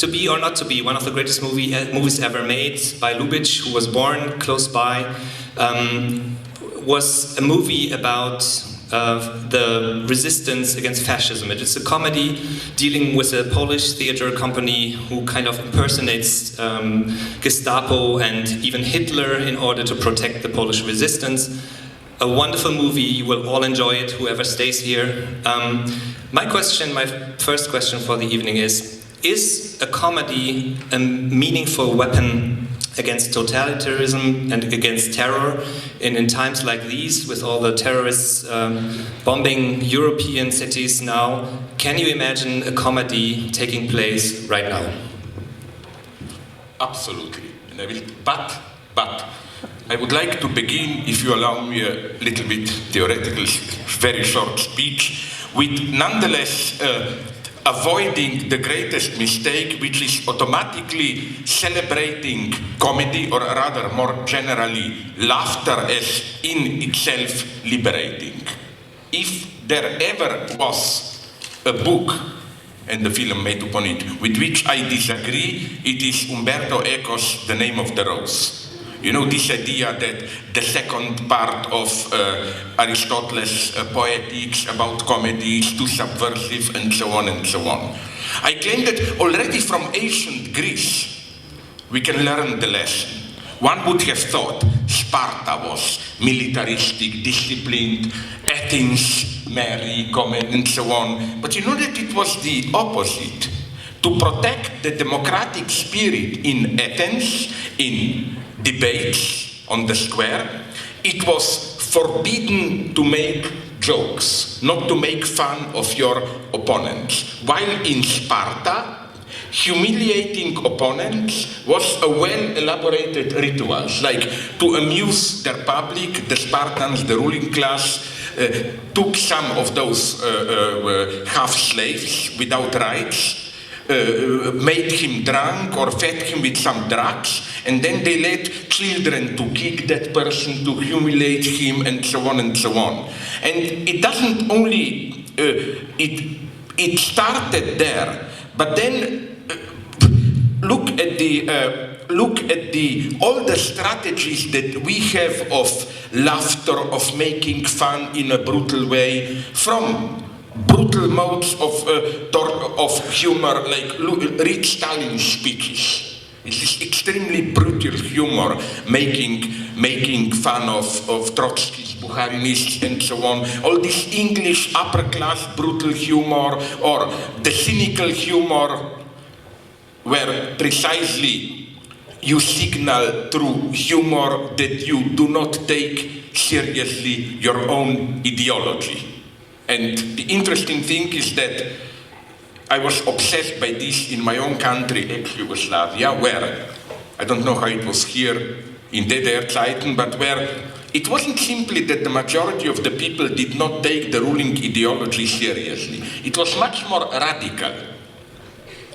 To Be or Not to Be, one of the greatest movies ever made by Lubitsch, who was born close by, was a movie about the resistance against fascism. It is a comedy dealing with a Polish theater company who kind of impersonates Gestapo and even Hitler in order to protect the Polish resistance. A wonderful movie, you will all enjoy it, whoever stays here. My first question for the evening is a comedy a meaningful weapon against totalitarianism and against terror in times like these, with all the terrorists bombing European cities now? Can you imagine a comedy taking place right now? Absolutely. But I would like to begin, if you allow me a little bit theoretical, very short speech, with nonetheless avoiding the greatest mistake, which is automatically celebrating comedy, or rather more generally laughter, as in itself liberating. If there ever was a book, and the film made upon it, with which I disagree, it is Umberto Eco's The Name of the Rose. You know, this idea that the second part of Aristotle's Poetics about comedy is too subversive, and so on and so on. I claim that already from ancient Greece we can learn the lesson. One would have thought Sparta was militaristic, disciplined, Athens, merry, common, and so on. But you know that it was the opposite. To protect the democratic spirit in Athens, in debates on the square, it was forbidden to make jokes, not to make fun of your opponents. While in Sparta, humiliating opponents was a well-elaborated ritual. Like, to amuse their public, the Spartans, the ruling class, took some of those half-slaves without rights, made him drunk or fed him with some drugs, and then they let children to kick that person, to humiliate him, and so on and so on. And it doesn't only, it started there, but then look at all the strategies that we have of laughter, of making fun in a brutal way, from brutal modes of humor, like read Stalin's speeches. It is extremely brutal humor, making fun of Trotsky's Bukharinists and so on. All this English upper class brutal humor, or the cynical humor, where precisely you signal through humor that you do not take seriously your own ideology. And the interesting thing is that I was obsessed by this in my own country, ex-Yugoslavia, where, I don't know how it was here in DDR-Zeiten, but where it wasn't simply that the majority of the people did not take the ruling ideology seriously. It was much more radical.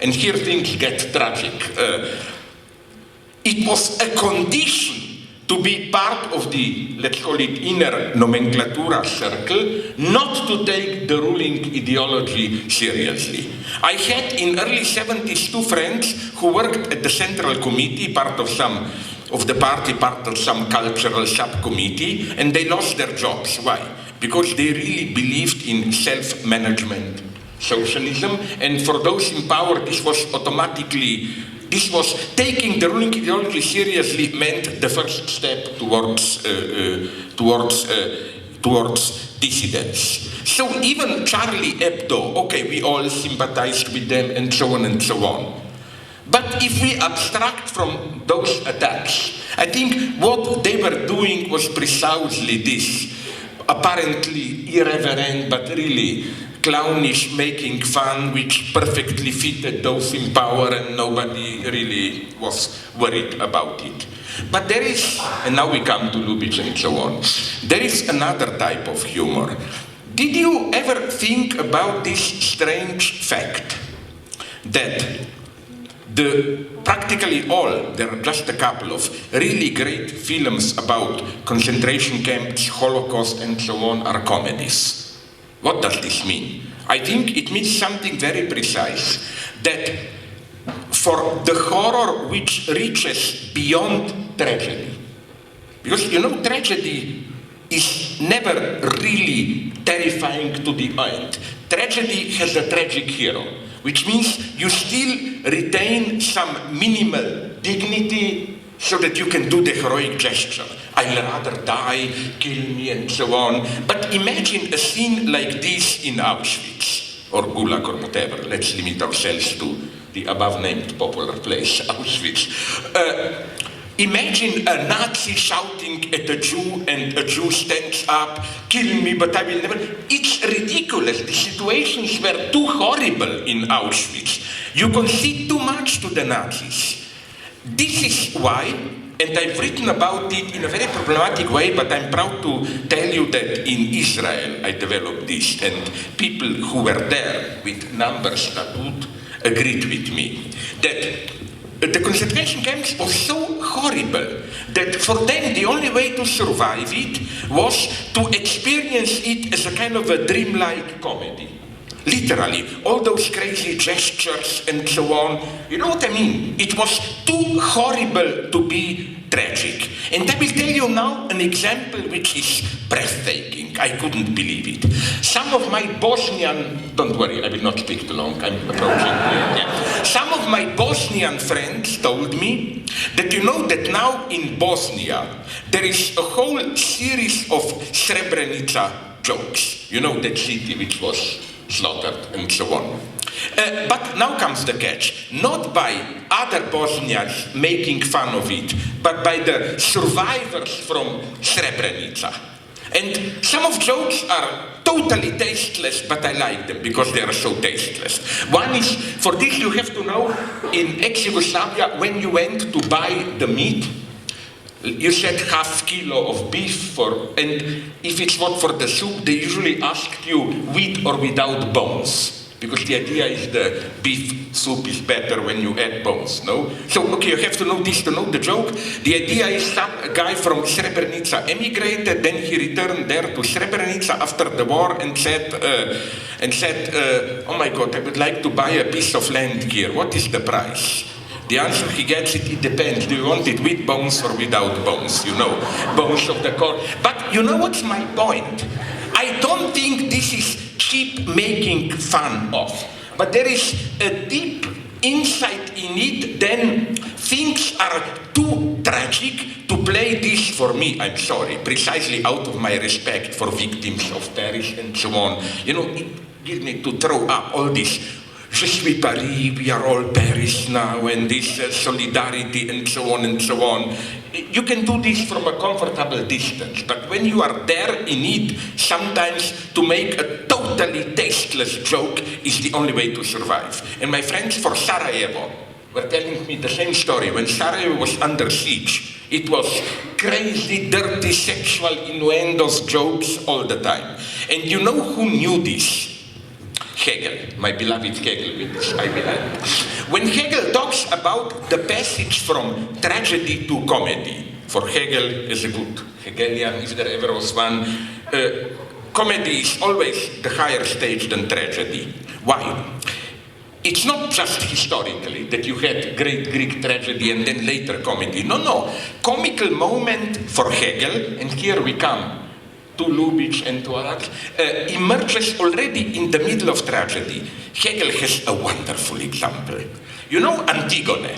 And here things get tragic. It was a condition to be part of the, let's call it, inner nomenclatura circle, not to take the ruling ideology seriously. I had in early 70s 2 friends who worked at the Central Committee, part of the party, part of some cultural subcommittee, and they lost their jobs. Why? Because they really believed in self-management socialism, and for those in power this was taking the ruling ideology seriously meant the first step towards dissidence. So even Charlie Hebdo, okay, we all sympathized with them, and so on and so on. But if we abstract from those attacks, I think what they were doing was precisely this, apparently irreverent, but really clownish making fun, which perfectly fitted those in power, and nobody really was worried about it. But there is, and now we come to Lubitsch and so on, there is another type of humor. Did you ever think about this strange fact that practically all, there are just a couple of really great films about concentration camps, Holocaust, and so on, are comedies? What does this mean? I think it means something very precise, that for the horror which reaches beyond tragedy. Because, tragedy is never really terrifying to the end. Tragedy has a tragic hero, which means you still retain some minimal dignity so that you can do the heroic gesture. I'll rather die, kill me, and so on. But imagine a scene like this in Auschwitz, or Gulag, or whatever. Let's limit ourselves to the above-named popular place, Auschwitz. Imagine a Nazi shouting at a Jew, and a Jew stands up, kill me, but I will never. It's ridiculous. The situations were too horrible in Auschwitz. You concede too much to the Nazis. This is why, and I've written about it in a very problematic way, but I'm proud to tell you that in Israel I developed this, and people who were there with numbers that would agreed with me, that the concentration camps were so horrible that for them the only way to survive it was to experience it as a kind of a dreamlike comedy. Literally, all those crazy gestures and so on. You know what I mean? It was too horrible to be tragic. And I will tell you now an example which is breathtaking. I couldn't believe it. Some of my Bosnian, don't worry, I will not speak too long, I'm approaching. Yeah. Some of my Bosnian friends told me that that now in Bosnia there is a whole series of Srebrenica jokes. That city which was slaughtered and so on. But now comes the catch. Not by other Bosniaks making fun of it, but by the survivors from Srebrenica. And some of jokes are totally tasteless, but I like them because they are so tasteless. One is, for this you have to know, in ex-Yugoslavia, when you went to buy the meat, you said half kilo of beef and if it's not for the soup, they usually asked you with or without bones. Because the idea is the beef soup is better when you add bones, no? So, okay, you have to know this to know the joke. The idea is a guy from Srebrenica emigrated, then he returned there to Srebrenica after the war and said, oh my God, I would like to buy a piece of land here. What is the price? The answer he gets, it depends. Do you want it with bones or without bones? Bones of the corn. But you know what's my point? I don't think this is cheap making fun of. But there is a deep insight in it, then things are too tragic to play this for me, I'm sorry, precisely out of my respect for victims of Paris and so on. It gives me to throw up all this. Je suis Paris, we are all Paris now, and this solidarity and so on and so on. You can do this from a comfortable distance, but when you are there in it, sometimes to make a totally tasteless joke is the only way to survive. And my friends for Sarajevo were telling me the same story. When Sarajevo was under siege, it was crazy, dirty, sexual innuendos, jokes all the time. And you know who knew this? Hegel, my beloved Hegel, with this I will end. When Hegel talks about the passage from tragedy to comedy, for Hegel is a good Hegelian, if there ever was one, comedy is always the higher stage than tragedy. Why? It's not just historically that you had great Greek tragedy and then later comedy. No. Comical moment for Hegel, and here we come to Lubitsch and to others, emerges already in the middle of tragedy. Hegel has a wonderful example. Antigone.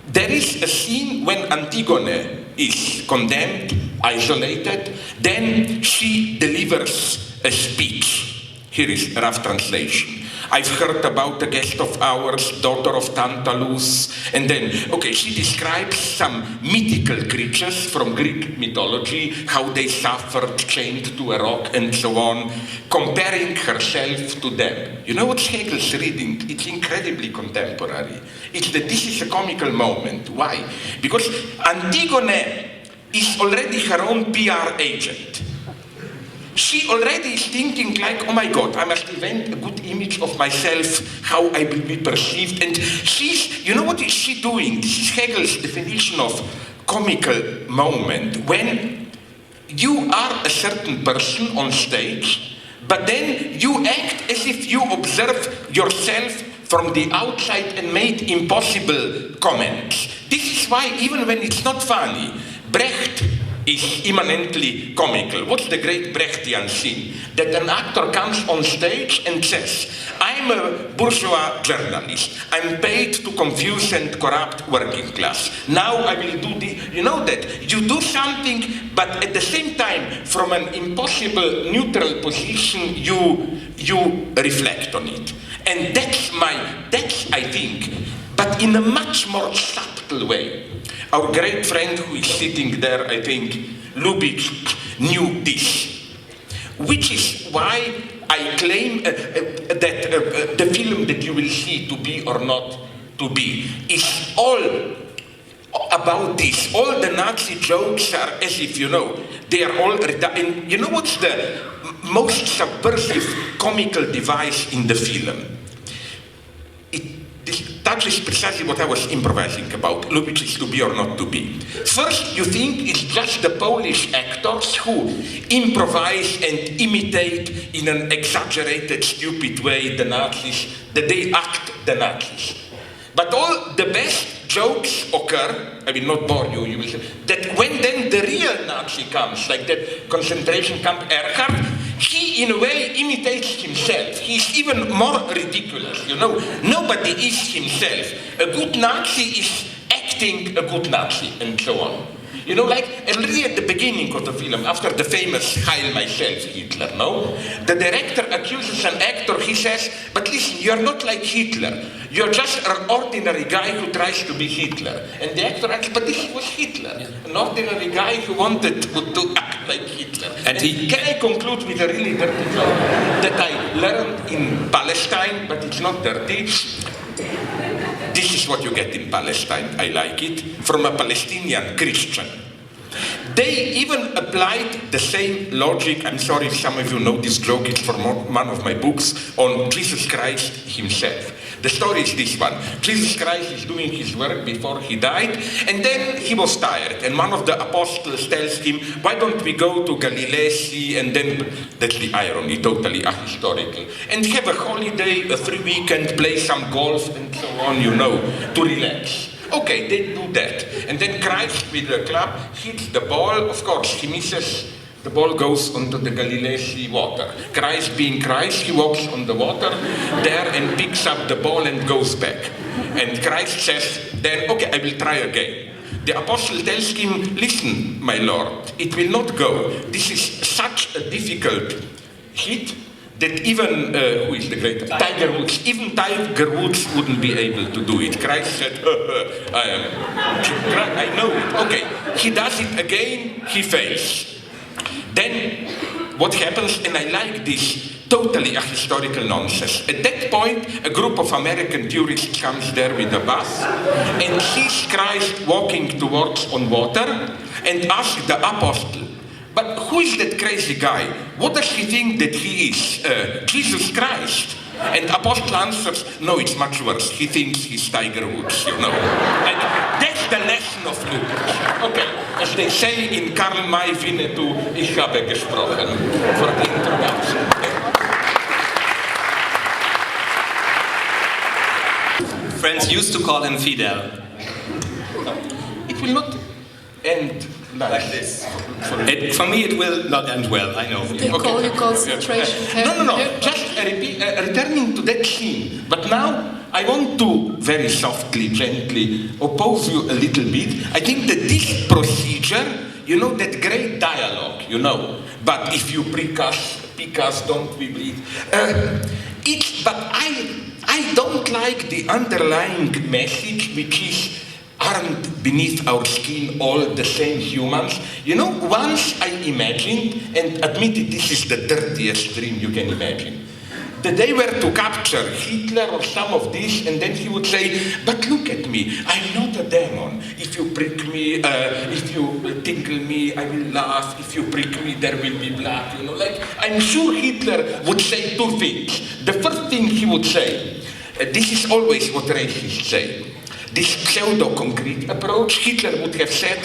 There is a scene when Antigone is condemned, isolated, then she delivers a speech. Here is a rough translation. I've heard about a guest of ours, daughter of Tantalus, and then, she describes some mythical creatures from Greek mythology, how they suffered, chained to a rock, and so on, comparing herself to them. You know what's Hegel's reading? It's incredibly contemporary. It's that this is a comical moment. Why? Because Antigone is already her own PR agent. She already is thinking like, oh my God, I must invent a good image of myself, how I will be perceived. And what is she doing? This is Hegel's definition of comical moment. When you are a certain person on stage, but then you act as if you observe yourself from the outside and made impossible comments. This is why, even when it's not funny, Brecht is immanently comical. What's the great Brechtian scene? That an actor comes on stage and says, I'm a bourgeois journalist. I'm paid to confuse and corrupt working class. Now I will do the... You know that you do something, but at the same time, from an impossible neutral position, you reflect on it. And that's, I think, but in a much more subtle way. Our great friend who is sitting there, I think, Lubitsch, knew this. Which is why I claim that the film that you will see, To Be or Not to Be, is all about this. All the Nazi jokes are as if, they are all... And you know what's the most subversive comical device in the film? This touches precisely what I was improvising about, Lubitsch's To Be or Not to Be. First, you think it's just the Polish actors who improvise and imitate in an exaggerated, stupid way the Nazis, that they act the Nazis. But all the best jokes occur, I will not bore you, you will say, that when then the real Nazi comes, like that concentration camp Erhard, he in a way imitates himself. He's even more ridiculous, Nobody is himself. A good Nazi is acting a good Nazi, and so on. Already at the beginning of the film, after the famous Heil myself, Hitler, the director accuses an actor, he says, but listen, you're not like Hitler. You're just an ordinary guy who tries to be Hitler. And the actor asks, but this was Hitler. An ordinary guy who wanted to act like Hitler. And can I conclude with a really dirty joke that I learned in Palestine, but it's not dirty. This is what you get in Palestine, I like it, from a Palestinian Christian. They even applied the same logic, I'm sorry if some of you know this joke, it's from one of my books, on Jesus Christ himself. The story is this one. Jesus Christ is doing his work before he died, and then he was tired, and one of the apostles tells him, why don't we go to Galilee Sea, and then, that's the irony, totally ahistorical, and have a holiday, a free weekend, play some golf, and so on, to relax. Okay, they do that. And then Christ with the club hits the ball, of course, he misses. The ball goes onto the Galilee Sea water. Christ being Christ, he walks on the water there and picks up the ball and goes back. And Christ says, then, okay, I will try again. The apostle tells him, listen, my Lord, it will not go. This is such a difficult hit that even, who is the great? Tiger Woods. Even Tiger Woods wouldn't be able to do it. Christ said, I know it. Okay, he does it again, he fails. Then, what happens, and I like this, totally a historical nonsense. At that point, a group of American tourists comes there with a bus and sees Christ walking towards on water and asks the apostle, but who is that crazy guy? What does he think that he is? Jesus Christ. And apostle answers, no, it's much worse. He thinks he's Tiger Woods, And that's the lesson of Lubitsch. Okay, as they say in Karl May Winnetou, ich habe gesprochen. For the introduction. Friends used to call him Fidel. It will not end like this. For me, it will not end well, I know. They call you concentration camp. No. Just returning to that scene. But now, I want to very softly, gently oppose you a little bit. I think that this procedure, that great dialogue, but if you pick us, don't we bleed? But I don't like the underlying message, which is, aren't beneath our skin all the same humans? Once I imagined, and admitted this is the dirtiest dream you can imagine, that they were to capture Hitler or some of this, and then he would say, but look at me, I'm not a demon. If you prick me, if you tickle me, I will laugh. If you prick me, there will be blood. I'm sure Hitler would say two things. The first thing he would say, this is always what racists say, this pseudo-concrete approach, Hitler would have said,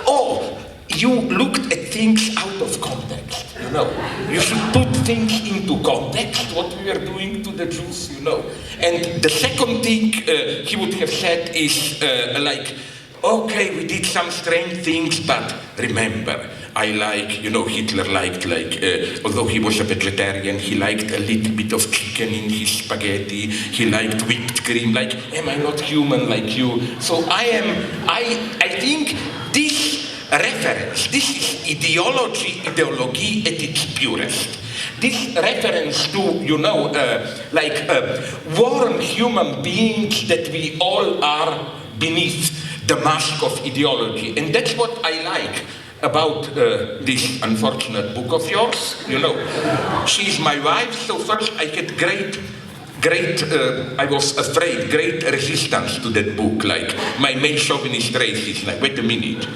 oh, you looked at things out of context, you know. You should put things into context, what we are doing to the Jews, you know. And the second thing he would have said is like, okay, we did some strange things, but remember, I like, you know, Hitler liked, although he was a vegetarian, he liked a little bit of chicken in his spaghetti, he liked whipped cream, like, am I not human like you? So I think this reference, this is ideology at its purest. This reference to, you know, warm human beings that we all are beneath the mask of ideology. And that's what I like about this unfortunate book of yours. You know, she's my wife, so first I had great, I was afraid, great resistance to that book. Like, my male chauvinist race is like, wait a minute,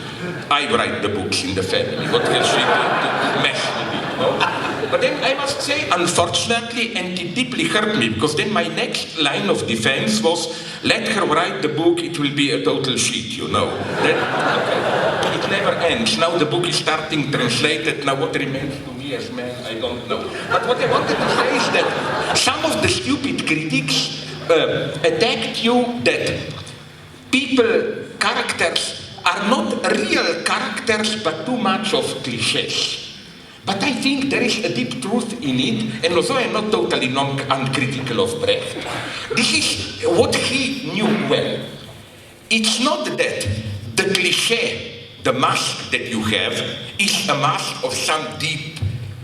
I write the books in the family. What will she do to mess with it? No? But then I must say, unfortunately, and it deeply hurt me, because then my next line of defense was, let her write the book, it will be a total shit, you know. Then, okay, it never ends. Now the book is starting translated, now what remains to me as man, I don't know. But what I wanted to say is that some of the stupid critics attacked you that people, characters, are not real characters, but too much of cliches. But I think there is a deep truth in it, and although I'm not totally uncritical of Brecht, this is what he knew well. It's not that the cliché, the mask that you have, is a mask of some deep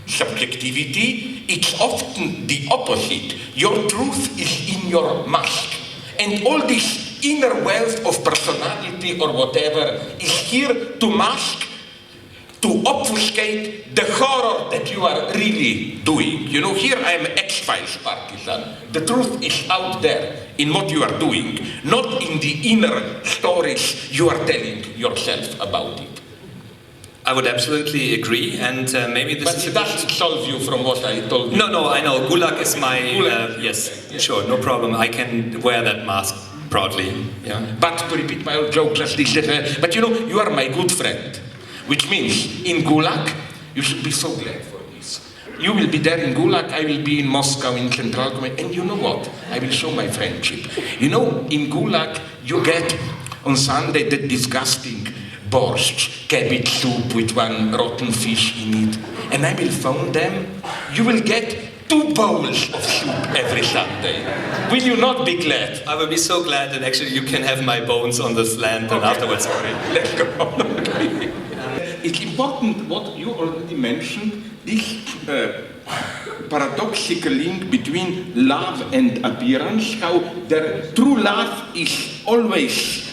subjectivity. It's often the opposite. Your truth is in your mask. And all this inner wealth of personality or whatever is here to mask, to obfuscate the horror that you are really doing. You know, here I am X-Files partisan. The truth is out there in what you are doing, not in the inner stories you are telling yourself about it. I would absolutely agree, and maybe this but it doesn't solve you from what I told you. No, I know. Gulag is my... yes, sure, no problem. I can wear that mask proudly. Yeah. But to repeat my old joke, just this, but you know, you are my good friend. Which means, in Gulag, you should be so glad for this. You will be there in Gulag, I will be in Moscow, in Central Committee, and you know what? I will show my friendship. You know, in Gulag, you get, on Sunday, that disgusting borscht, cabbage soup with one rotten fish in it. And I will phone them, you will get 2 bowls of soup every Sunday. Will you not be glad? I will be so glad, and actually you can have my bones on this land, and afterwards... Sorry, let's go. It's important what you already mentioned, this paradoxical link between love and appearance, how the true love is always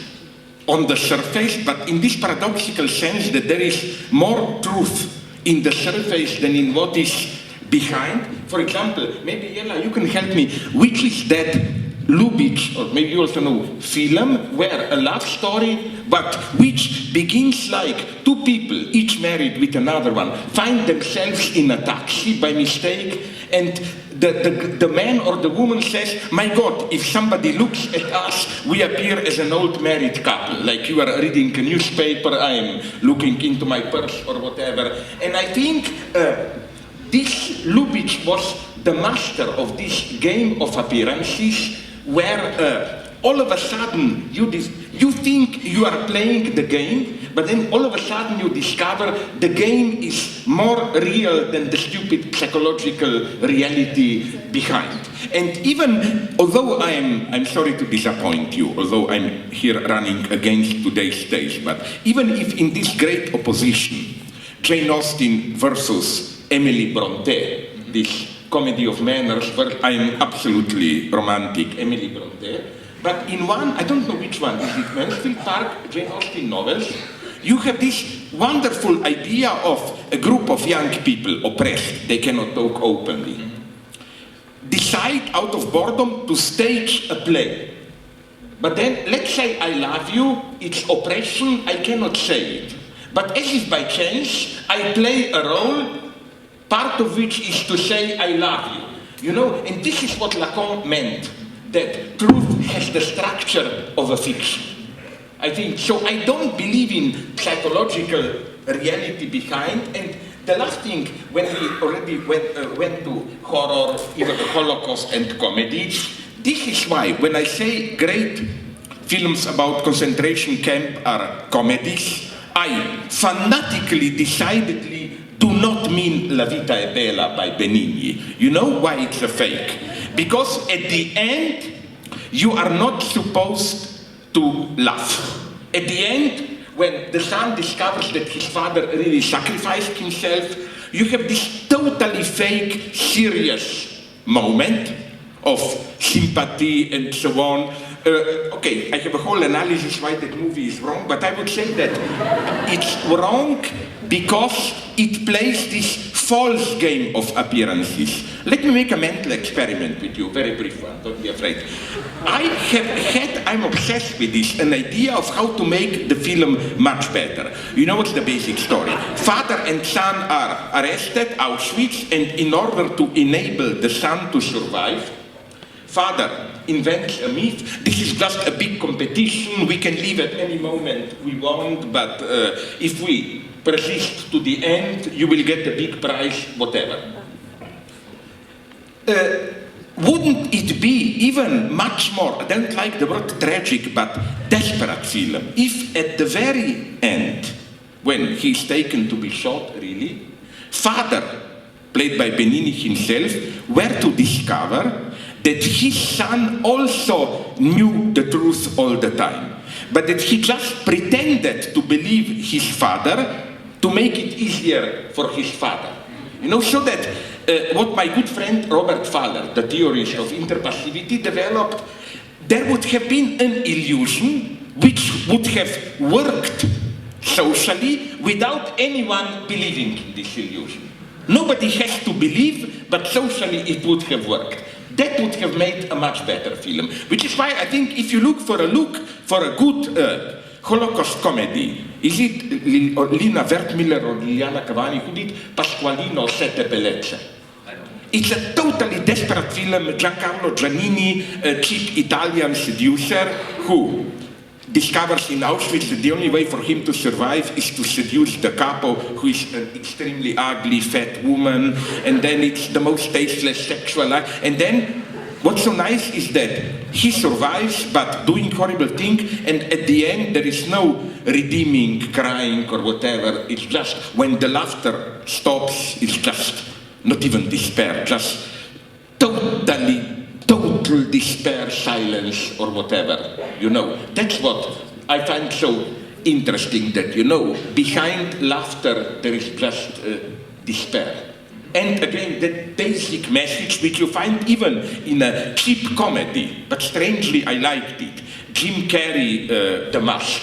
on the surface, but in this paradoxical sense that there is more truth in the surface than in what is behind. For example, maybe Jela, you can help me, which is that Lubitsch, or maybe you also know, film, where a love story, but which begins like 2 people, each married with another one, find themselves in a taxi by mistake, and the man or the woman says, my God, if somebody looks at us, we appear as an old married couple, like you are reading a newspaper, I am looking into my purse or whatever. And I think this Lubitsch was the master of this game of appearances, where all of a sudden you think you are playing the game, but then all of a sudden you discover the game is more real than the stupid psychological reality behind. And even, although I'm sorry to disappoint you, although I'm here running against today's stage, but even if in this great opposition, Jane Austen versus Emily Bronte, this Comedy of Manners, where I'm absolutely romantic, Emily Bronte. But in one, I don't know which one, is it Mansfield Park, Jane Austen novels, you have this wonderful idea of a group of young people oppressed, they cannot talk openly, decide out of boredom to stage a play. But then, let's say I love you, it's oppression, I cannot say it. But as if by chance, I play a role, part of which is to say, I love you. You know, and this is what Lacan meant, that truth has the structure of a fiction. I think, so I don't believe in psychological reality behind. And the last thing, when we already went to horror, even the Holocaust and comedy, this is why when I say great films about concentration camp are comedies, I fanatically, decidedly do not mean La Vita è Bella by Benigni. You know why it's a fake? Because at the end, you are not supposed to laugh. At the end, when the son discovers that his father really sacrificed himself, you have this totally fake, serious moment of sympathy and so on. Okay, I have a whole analysis why that movie is wrong, but I would say that it's wrong because it plays this false game of appearances. Let me make a mental experiment with you, very brief one, don't be afraid. I'm obsessed with this, an idea of how to make the film much better. You know what's the basic story? Father and son are arrested, Auschwitz, and in order to enable the son to survive, father invents a myth. This is just a big competition. We can leave at any moment we want, but if we persist to the end, you will get a big prize, whatever. Wouldn't it be even much more, I don't like the word tragic, but desperate film, if at the very end, when he's taken to be shot, really, father, played by Benigni himself, were to discover that his son also knew the truth all the time, but that he just pretended to believe his father to make it easier for his father. You know, so that what my good friend Robert Fowler, the theorist of interpassivity, developed, there would have been an illusion which would have worked socially without anyone believing in this illusion. Nobody has to believe, but socially it would have worked. That would have made a much better film. Which is why I think if you look for a good Holocaust comedy, is it Lina Wertmüller or Liliana Cavani who did Pasqualino Sette Bellezze? It's a totally desperate film, Giancarlo Giannini, a cheap Italian seducer who discovers in Auschwitz that the only way for him to survive is to seduce the capo, who is an extremely ugly, fat woman, and then it's the most tasteless sexual act. And then what's so nice is that he survives, but doing horrible things, and at the end there is no redeeming, crying or whatever. It's just when the laughter stops, it's just not even despair, just total despair, silence, or whatever, you know. That's what I find so interesting, that, you know, behind laughter there is just despair. And again, that basic message which you find even in a cheap comedy, but strangely I liked it, Jim Carrey, The Mask.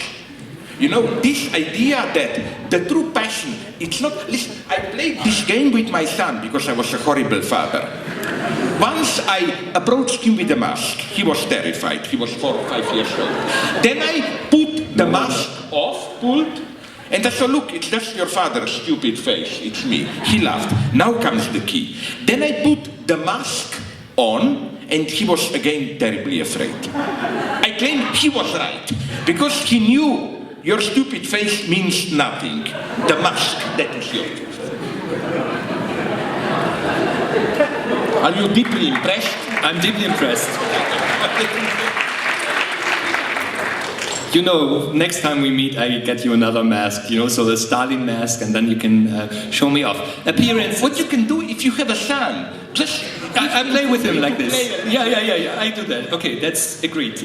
You know, this idea that the true passion, it's not, listen, I played this game with my son because I was a horrible father. Once I approached him with a mask, he was terrified, he was 4 or 5 years old. Then I put the mask pulled, and I said, look, it's just your father's stupid face, it's me. He laughed. Now comes the key. Then I put the mask on, and he was again terribly afraid. I claim he was right, because he knew your stupid face means nothing. The mask, that is your truth. Are you deeply impressed? I'm deeply impressed. You know, next time we meet, I get you another mask, you know, so the Stalin mask, and then you can show me off. Appearance. What you can do if you have a son, just... I play with him like this. Yeah, I do that. Okay, that's agreed.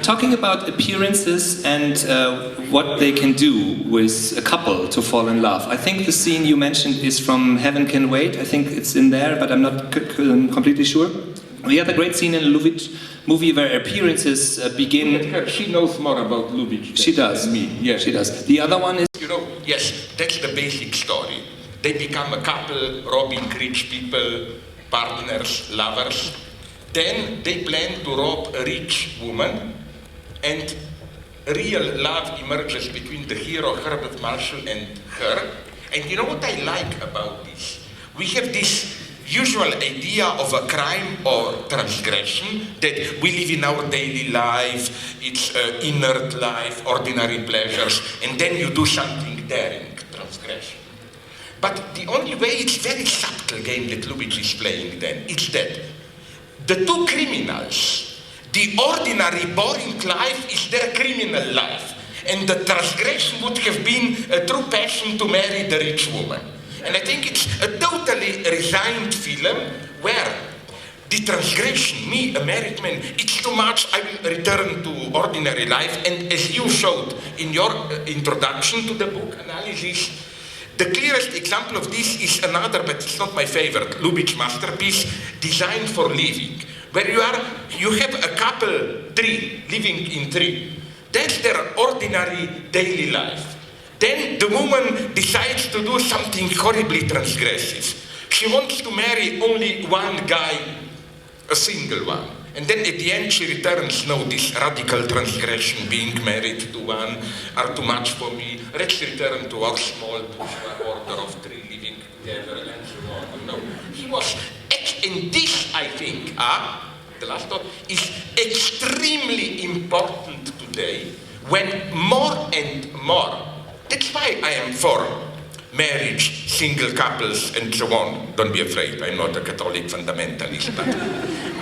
Talking about appearances and what they can do with a couple to fall in love. I think the scene you mentioned is from Heaven Can Wait. I think it's in there, but I'm not completely sure. We have a great scene in a Lubitsch movie where appearances begin... She knows more about Lubitsch she does. than me. Yes. She does. The other one is... You know, yes, that's the basic story. They become a couple, robbing rich people, partners, lovers. Then they plan to rob a rich woman, and real love emerges between the hero, Herbert Marshall, and her. And you know what I like about this? We have this usual idea of a crime or transgression that we live in our daily life, it's inert life, ordinary pleasures, and then you do something something daring, transgression. But the only way, it's very subtle game that Lubitsch is playing then, is that the two criminals, the ordinary boring life is their criminal life, and the transgression would have been a true passion to marry the rich woman. And I think it's a totally resigned film where the transgression, me, a married man, it's too much, I will return to ordinary life. And as you showed in your introduction to the book analysis, the clearest example of this is another, but it's not my favorite, Lubitsch masterpiece, Designed for Living, where you have a couple, three, living in three. That's their ordinary daily life. Then the woman decides to do something horribly transgressive. She wants to marry only one guy, a single one. And then at the end she returns, no, this radical transgression, being married to one, are too much for me. Let's return to our small bourgeois order of three living together and so on. You know, he was, and this I think, the last thought, is extremely important today when more and more, that's why I am for marriage, single couples, and so on. Don't be afraid, I'm not a Catholic fundamentalist. But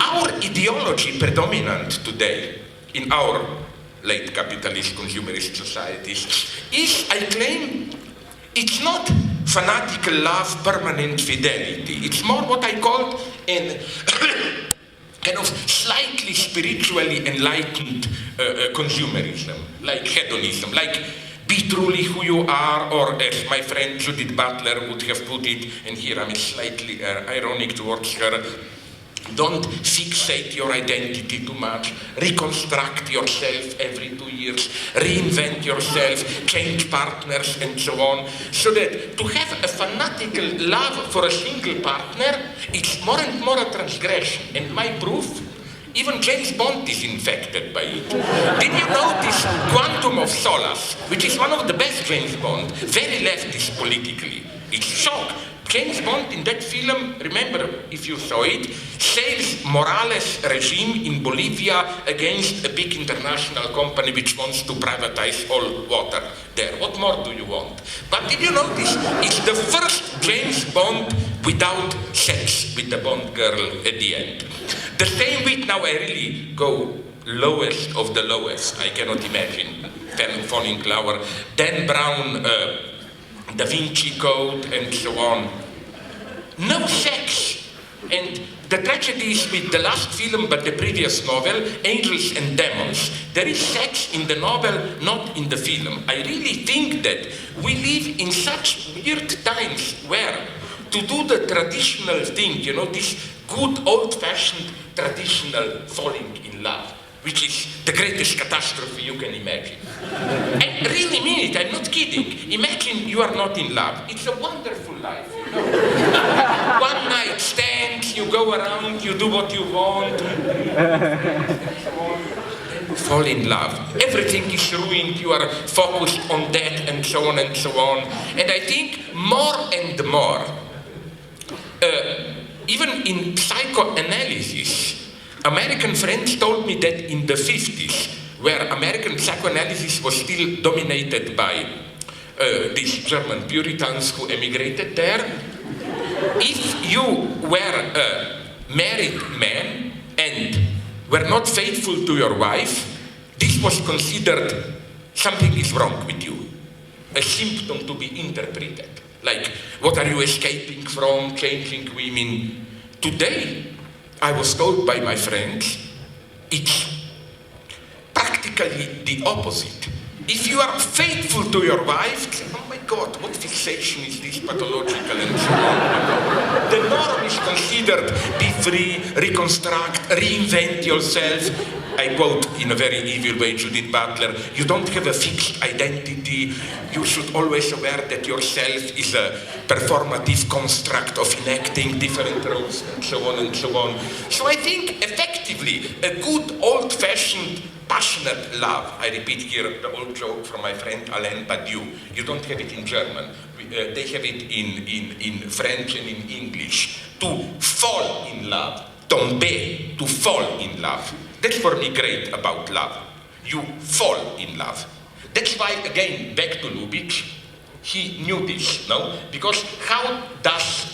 our ideology predominant today in our late capitalist consumerist societies is, I claim, it's not fanatical love, permanent fidelity. It's more what I call an kind of slightly spiritually enlightened consumerism, like hedonism, like be truly who you are, or as my friend Judith Butler would have put it, and here I'm slightly ironic towards her, don't fixate your identity too much, reconstruct yourself every 2 years, reinvent yourself, change partners and so on, so that to have a fanatical love for a single partner, it's more and more a transgression. And my proof, even James Bond is infected by it. Did you notice Quantum of Solace, which is one of the best James Bond, very leftist politically? It's shock. James Bond in that film, remember if you saw it, saves Morales' regime in Bolivia against a big international company which wants to privatize all water there. What more do you want? But did you notice, it's the first James Bond without sex with the Bond girl at the end. The same with, now I really go lowest of the lowest, I cannot imagine, falling lower, Dan Brown, Da Vinci Code and so on. No sex. And the tragedy is with the last film but the previous novel, Angels and Demons. There is sex in the novel, not in the film. I really think that we live in such weird times where to do the traditional thing, you know, this good old-fashioned traditional falling in love, which is the greatest catastrophe you can imagine. I really mean it, I'm not kidding. Imagine you are not in love. It's a wonderful life, you know. One night stands, you go around, you do what you want. Fall in love. Everything is ruined, you are focused on that and so on and so on. And I think more and more, even in psychoanalysis, American friends told me that in the 50s, where American psychoanalysis was still dominated by these German Puritans who emigrated there, if you were a married man and were not faithful to your wife, this was considered something is wrong with you, a symptom to be interpreted. Like, what are you escaping from, changing women? Today, I was told by my friends, it's practically the opposite. If you are faithful to your wife, oh my God, what fixation is this, pathological and so on. The norm is considered, be free, reconstruct, reinvent yourself. I quote in a very evil way Judith Butler, you don't have a fixed identity, you should always aware that yourself is a performative construct of enacting different roles and so on and so on. So I think effectively a good old-fashioned passionate love, I repeat here the old joke from my friend Alain Badiou, you don't have it in German, they have it in French and in English, to fall in love, tomber, to fall in love. That's for me great about love. You fall in love. That's why, again, back to Lubitsch, he knew this, no? Because how does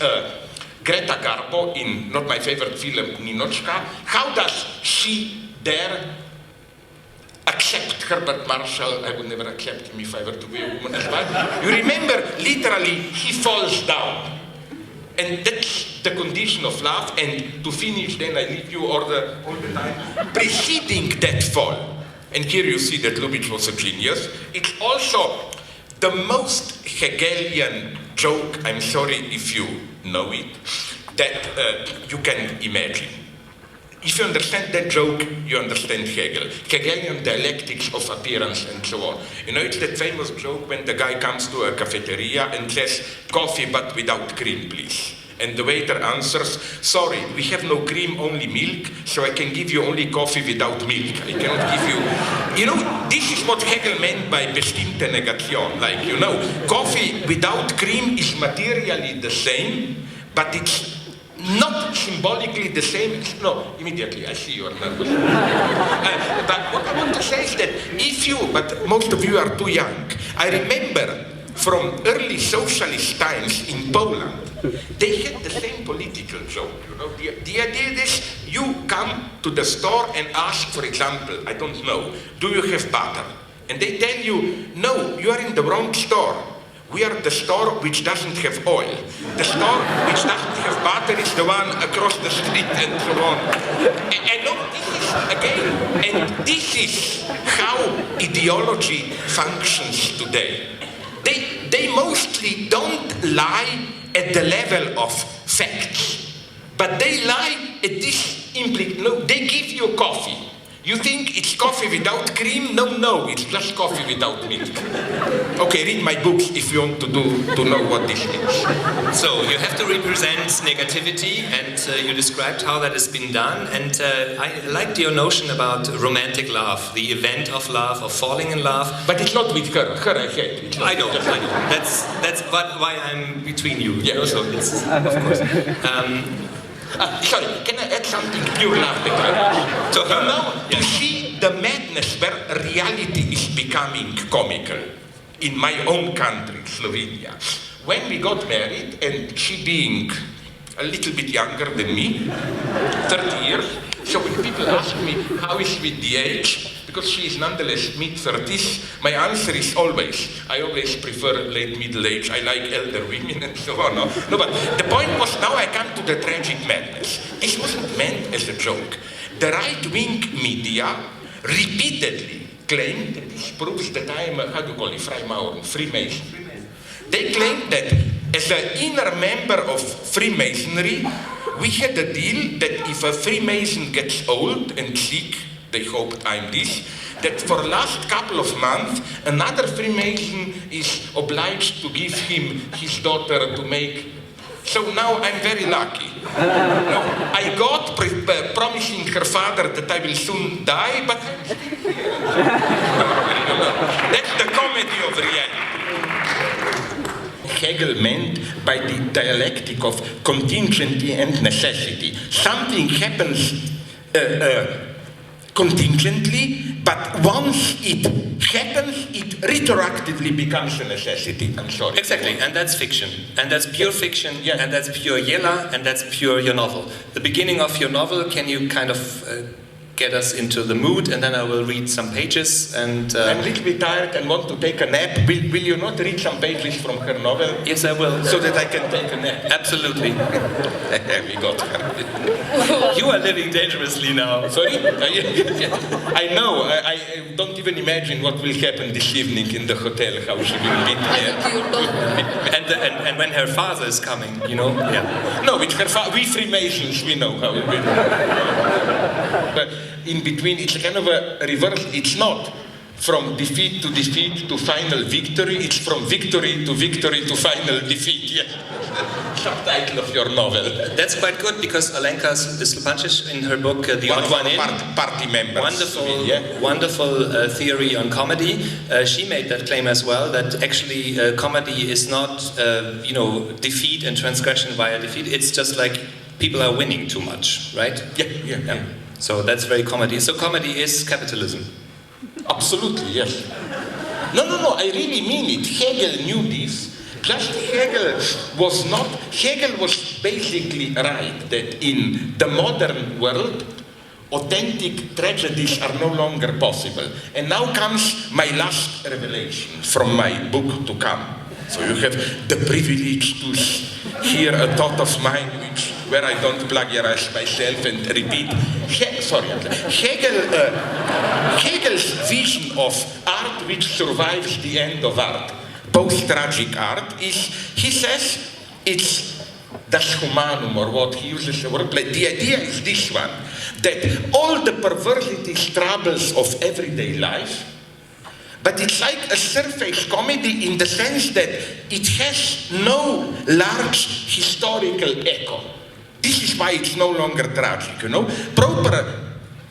Greta Garbo in not my favorite film, Ninochka, how does she dare accept Herbert Marshall? I would never accept him if I were to be a woman as well. You remember, literally, he falls down. And that's the condition of love. And to finish, then I leave you all the time. Preceding that fall, and here you see that Lubitsch was a genius, it's also the most Hegelian joke, I'm sorry if you know it, that you can imagine. If you understand that joke, you understand Hegel. Hegelian dialectics of appearance and so on. You know, it's that famous joke when the guy comes to a cafeteria and says, coffee but without cream, please. And the waiter answers, sorry, we have no cream, only milk, so I can give you only coffee without milk. I cannot give you... You know, this is what Hegel meant by bestimmte Negation. Like, you know, coffee without cream is materially the same, but it's not symbolically the same. No, immediately, I see you are nervous. But what I want to say is that if you, but most of you are too young, I remember from early socialist times in Poland, they had the same political joke, you know. The idea is you come to the store and ask, for example, I don't know, do you have butter? And they tell you, no, you are in the wrong store. We are the store which doesn't have oil. The store which doesn't have butter is the one across the street and so on. And no, this is, again, and this is how ideology functions today. They mostly don't lie at the level of facts, but they lie at this no, they give you coffee. You think it's coffee without cream? No, it's just coffee without milk. Okay, read my books if you want to know what this means. So you have to represent negativity, and you described how that has been done. And I liked your notion about romantic love, the event of love, of falling in love. But it's not with her. Her I hate. I know. That's why I'm between you. Yeah, you know? So it's, of course. Sorry, can I add something pure laughter? So you know, you see the madness where reality is becoming comical. In my own country, Slovenia, when we got married, and she being a little bit younger than me, 30 years, so when people ask me how is with the age, because she is nonetheless mid-30s, my answer is I always prefer late middle age. I like elder women and so on. No, but the point was, now I come to the tragic madness. This wasn't meant as a joke. The right-wing media repeatedly claimed that this proves that I am a, Freemason. They claimed that as an inner member of Freemasonry, we had a deal that if a Freemason gets old and sick, they hoped I'm this, that for the last couple of months, another Freemason is obliged to give him his daughter to make. So now I'm very lucky. I got promising her father that I will soon die, but I'm still here. That's the comedy of reality. Hegel meant by the dialectic of contingency and necessity. Something happens contingently, but once it happens, it retroactively becomes a necessity. I'm sorry. Exactly, and that's fiction. And that's pure fiction, and that's pure Jela, and that's pure your novel. The beginning of your novel, can you kind of get us into the mood, and then I will read some pages. And I'm a little bit tired and want to take a nap. Will you not read some pages from her novel? Yes, I will. So that I can take a nap. Absolutely. We got her. You are living dangerously now. Sorry? I know. I don't even imagine what will happen this evening in the hotel, how she will meet me. And when her father is coming, you know? Yeah. No, with her father, we Freemasons, we know how it will. But in between, it's kind of a reverse. It's not from defeat to final victory. It's from victory to final defeat. Yeah. Subtitle of your novel. That's quite good, because Alenka Slupančić, in her book The Odd One In, party member, wonderful theory on comedy, she made that claim as well, that actually comedy is not defeat and transgression via defeat. It's just like people are winning too much, right? Yeah. So that's very comedy. So comedy is capitalism. Absolutely, yes. No, I really mean it. Hegel knew this. Just Hegel was basically right that in the modern world, authentic tragedies are no longer possible. And now comes my last revelation from my book to come. So you have the privilege to hear a thought of mine where I don't plagiarize myself and repeat. Hegel's vision of art which survives the end of art, post-tragic art, is, he says, it's das Humanum, or what he uses the word. The idea is this one, that all the perversities, troubles of everyday life, but it's like a surface comedy in the sense that it has no large historical echo. This is why it's no longer tragic, you know. Proper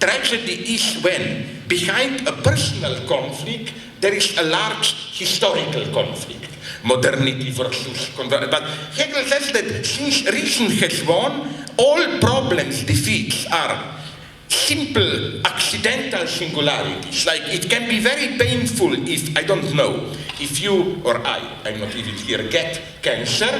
tragedy is when, behind a personal conflict, there is a large historical conflict. Modernity versus conversion. But Hegel says that since reason has won, all problems, defeats are simple, accidental singularities. Like it can be very painful if, I don't know, if you or I'm not even here, get cancer,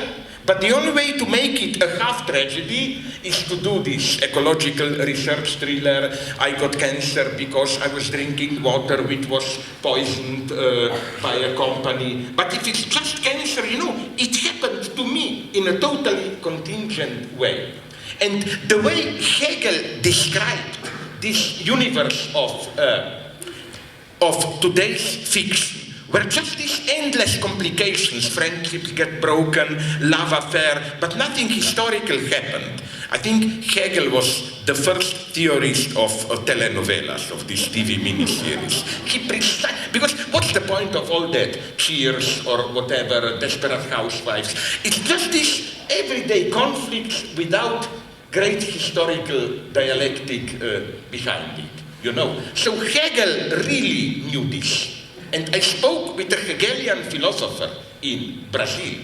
but the only way to make it a half tragedy is to do this ecological research thriller. I got cancer because I was drinking water which was poisoned by a company. But if it's just cancer, you know, it happened to me in a totally contingent way. And the way Hegel described this universe of today's fiction were just these endless complications. Friendships get broken, love affair, but nothing historical happened. I think Hegel was the first theorist of telenovelas, of this TV miniseries. Because what's the point of all that? Cheers or whatever, Desperate Housewives. It's just this everyday conflict without great historical dialectic behind it, you know. So Hegel really knew this. And I spoke with a Hegelian philosopher in Brazil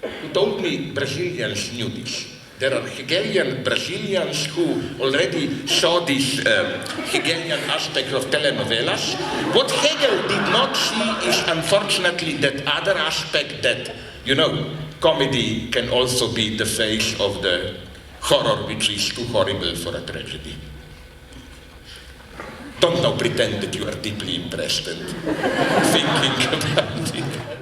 who told me Brazilians knew this. There are Hegelian Brazilians who already saw this Hegelian aspect of telenovelas. What Hegel did not see is unfortunately that other aspect that, you know, comedy can also be the face of the horror which is too horrible for a tragedy. Don't now pretend that you are deeply impressed and thinking about it.